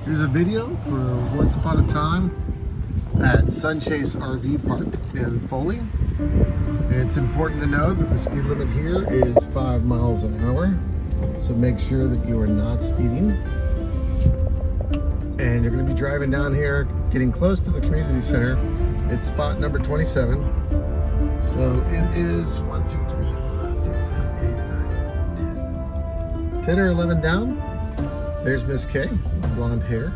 Here's a video for once upon a time at Sunchase RV Park in Foley. It's important to know that the speed limit here is 5 miles an hour. So make sure that you are not speeding. And you're going to be driving down here, getting close to the community center. It's spot number 27. So it is 1, 2, 3, 4, 5, 6, 7, 8, 9, 10. 10 or 11 down. There's Miss K, blonde hair.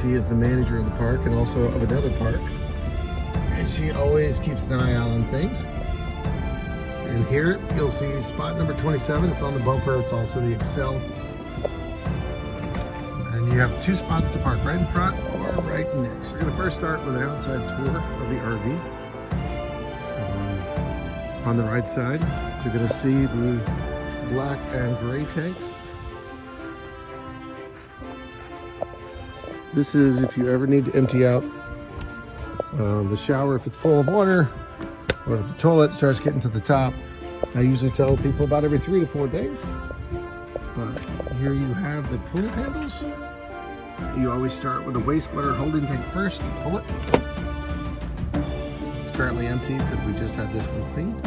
She is the manager of the park and also of another park. And she always keeps an eye out on things. And here you'll see spot number 27. It's on the bumper. It's also the Excel. And you have 2 spots to park, right in front or right next. We're going to first start with an outside tour of the RV. On the right side, you're going to see the black and gray tanks. This is if you ever need to empty out the shower if it's full of water, or if the toilet starts getting to the top. I usually tell people about every 3 to 4 days. But here you have the pull handles. You always start with the wastewater holding tank first. You pull it. It's currently empty because we just had this one cleaned.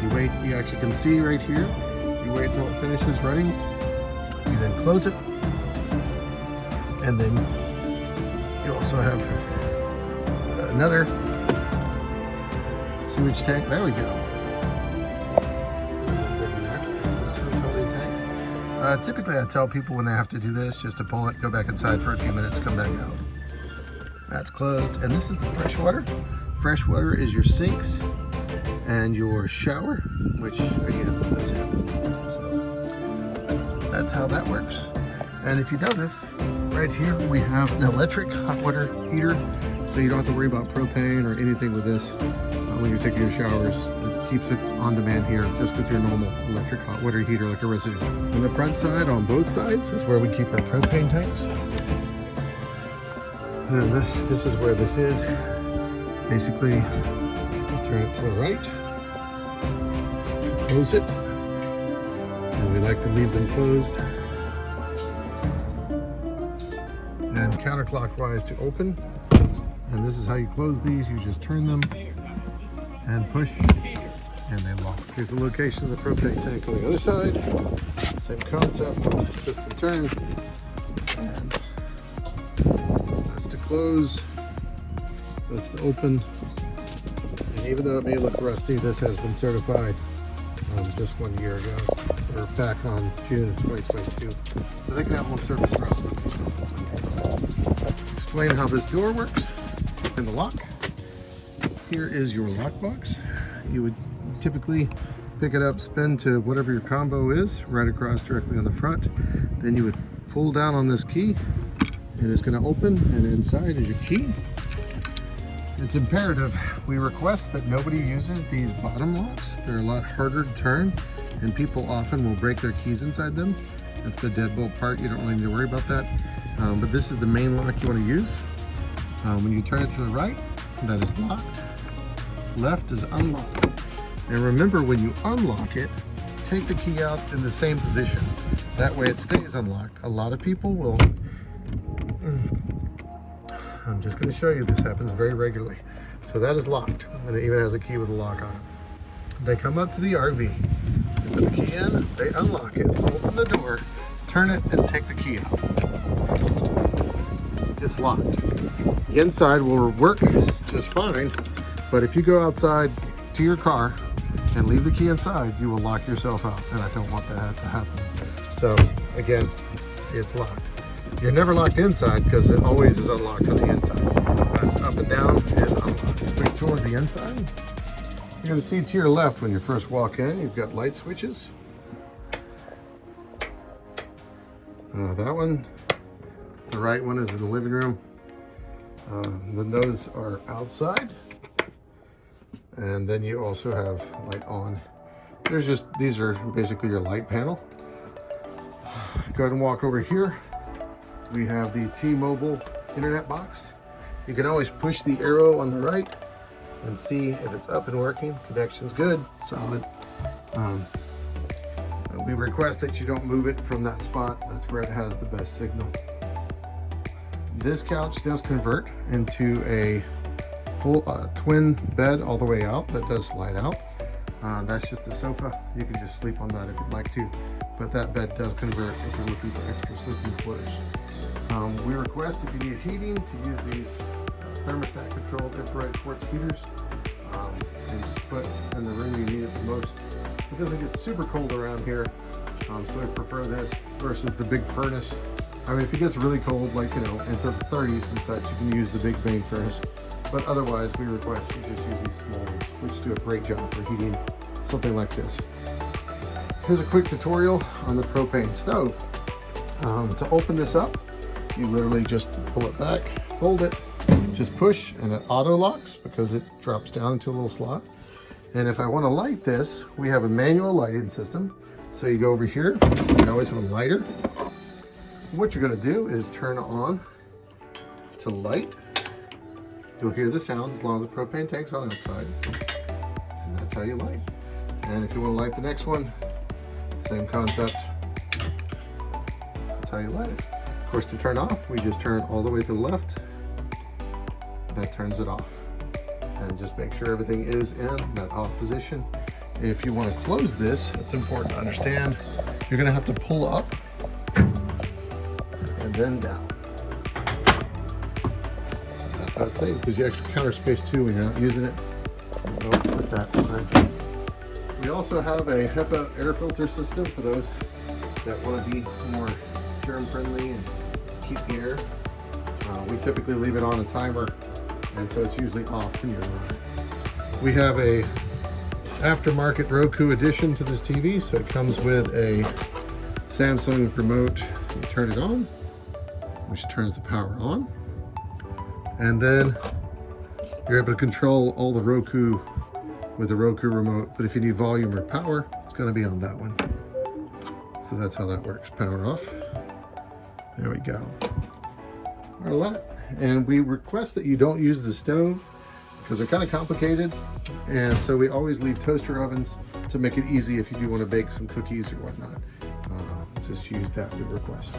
You wait, you actually can see right here. You wait until it finishes running. You then close it. And then you also have another sewage tank. There we go. The sewage holding tank. Typically I tell people when they have to do this just to pull it, go back inside for a few minutes, come back out. That's closed. And this is the fresh water. Fresh water is your sinks and your shower, which again, those happen. So that's how that works. And if you notice, right here we have an electric hot water heater, so you don't have to worry about propane or anything with this when you're taking your showers. It keeps it on demand here, just with your normal electric hot water heater like a residential. On the front side, on both sides, is where we keep our propane tanks. And this is where this is. Basically, you turn it to the right to close it. And we like to leave them closed. And counterclockwise to open. And this is how you close these. You just turn them and push and they lock. Here's the location of the propane tank on the other side. Same concept, twist and turn. And that's to close, that's to open. And even though it may look rusty, this has been certified just 1 year ago. We're back on June of 2022. So they can have one service for us. Explain how this door works and the lock. Here is your lock box. You would typically pick it up, spin to whatever your combo is, right across directly on the front. Then you would pull down on this key and it's going to open, and inside is your key. It's imperative we request that nobody uses these bottom locks. They're a lot harder to turn and people often will break their keys inside them. That's the deadbolt part. You don't really need to worry about that. But this is the main lock you want to use. When you turn it to the right, that is locked. Left is unlocked. And remember, when you unlock it, take the key out in the same position. That way it stays unlocked. A lot of people will... I'm just going to show you, this happens very regularly. So that is locked, and it even has a key with a lock on it. They come up to the RV, they put the key in, they unlock it, open the door, turn it, and take the key out. It's locked. The inside will work just fine, but if you go outside to your car and leave the key inside, you will lock yourself out, and I don't want that to happen. So again, see, it's locked. You're never locked inside because it always is unlocked on the inside. But up and down is unlocked. Quick tour of the inside. You're going to see to your left when you first walk in, you've got light switches. That one, the right one is in the living room. Then those are outside. And then you also have light on. These are basically your light panel. Go ahead and walk over here. We have the T-Mobile internet box. You can always push the arrow on the right and see if it's up and working. Connection's good, solid. We request that you don't move it from that spot. That's where it has the best signal. This couch does convert into a full twin bed all the way out. That does slide out. That's just a sofa. You can just sleep on that if you'd like to. But that bed does convert if you're looking for extra sleeping quarters. We request if you need heating to use these thermostat controlled infrared quartz heaters and just put in the room you need it the most. It doesn't get super cold around here, so I prefer this versus the big furnace. I mean, if it gets really cold, like, you know, in the 30s and such, you can use the big main furnace. But otherwise, we request you just use these small ones, which do a great job for heating something like this. Here's a quick tutorial on the propane stove. To open this up, you literally just pull it back, fold it, just push, and it auto locks because it drops down into a little slot. And if I want to light this, we have a manual lighting system. So you go over here, you always have a lighter. What you're going to do is turn on to light. You'll hear the sound as long as the propane tank's on outside. And that's how you light. And if you want to light the next one, same concept. That's how you light it. Of course, to turn off, we just turn all the way to the left. That turns it off. And just make sure everything is in that off position. If you want to close this, it's important to understand, you're going to have to pull up and then down. That's how it stays. Gives you extra counter space too when you're not using it. Put that right. We also have a HEPA air filter system for those that want to be more germ friendly and keep the air. We typically leave it on a timer, and so it's usually off when you're running. We have a aftermarket Roku addition to this TV, so it comes with a Samsung remote. You turn it on, which turns the power on, and then you're able to control all the Roku with the Roku remote. But if you need volume or power, it's going to be on that one. So that's how that works. Power off. There we go. And we request that you don't use the stove because they're kind of complicated, and so we always leave toaster ovens to make it easy if you do want to bake some cookies or whatnot. Just use that, we request.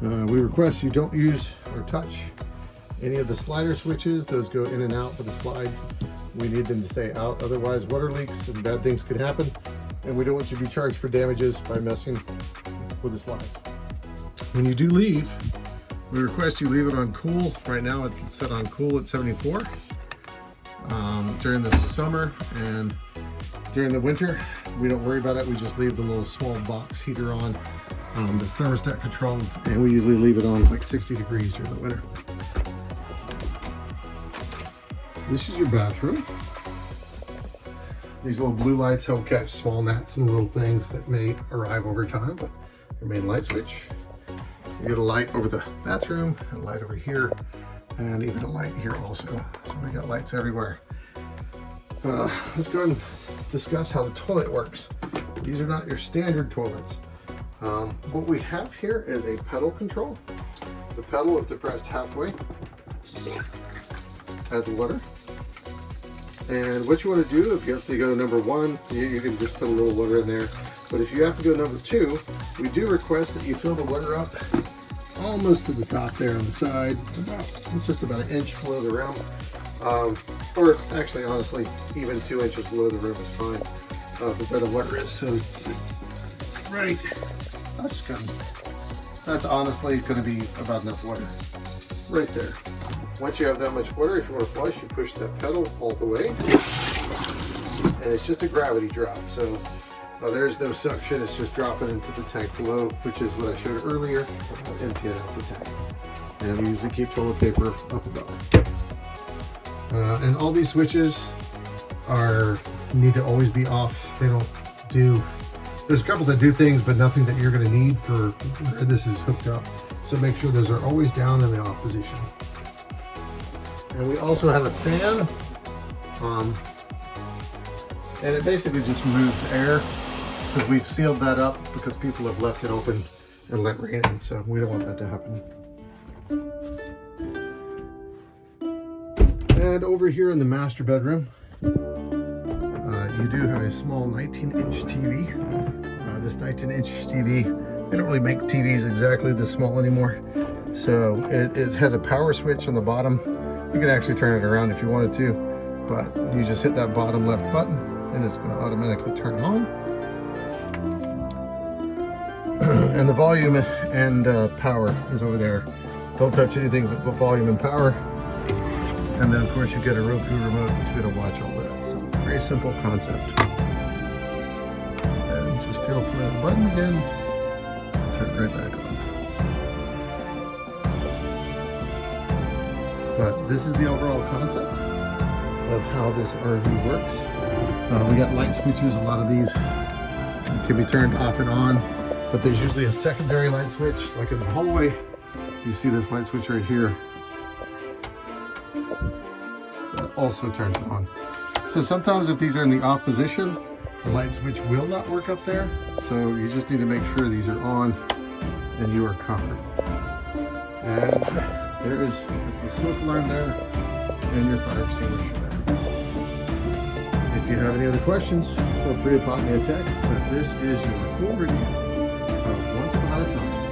We request you don't use or touch any of the slider switches. Those go in and out with the slides. We need them to stay out, otherwise water leaks and bad things could happen, and we don't want you to be charged for damages by messing with the slides. When you do leave, we request you leave it on cool. Right now it's set on cool at 74. During the summer and during the winter, we don't worry about it. We just leave the little small box heater on that's thermostat controlled, and we usually leave it on like 60 degrees during the winter. This is your bathroom. These little blue lights help catch small gnats and little things that may arrive over time, but your main light switch. You get a light over the bathroom, a light over here, and even a light here also. So we got lights everywhere. Let's go ahead and discuss how the toilet works. These are not your standard toilets. What we have here is a pedal control. The pedal, if depressed halfway, adds water. And what you want to do, if you have to go to number one, you can just put a little water in there. But if you have to go number two, we do request that you fill the water up almost to the top there on the side, just about an inch below the rim. Or actually, honestly, even 2 inches below the rim is fine for where the water is. So, right, that's honestly going to be about enough water right there. Once you have that much water, if you want to flush, you push that pedal all the way, and it's just a gravity drop. So there's no suction, it's just dropping into the tank below, which is what I showed earlier, emptying out the tank. And we usually keep toilet paper up above. And all these switches need to always be off. They don't do, there's a couple that do things, but nothing that you're going to need for where this is hooked up. So make sure those are always down in the off position. And we also have a fan, and it basically just moves air, because we've sealed that up because people have left it open and let rain in, so we don't want that to happen. And over here in the master bedroom, you do have a small 19-inch TV. This 19-inch TV, they don't really make TVs exactly this small anymore. So it has a power switch on the bottom. You can actually turn it around if you wanted to, but you just hit that bottom left button and it's going to automatically turn on. And the volume and power is over there. Don't touch anything but volume and power. And then of course you get a Roku remote to be able to watch all that. So very simple concept. And just feel for the button again, and turn it right back off. But this is the overall concept of how this RV works. We got light switches. A lot of these can be turned off and on, but there's usually a secondary light switch, like in the hallway. You see this light switch right here that also turns it on. So sometimes if these are in the off position, the light switch will not work up there. So you just need to make sure these are on and you are covered. And there is the smoke alarm there and your fire extinguisher there. If you have any other questions, feel free to pop me a text. But this is your full review of Once Upon a Time.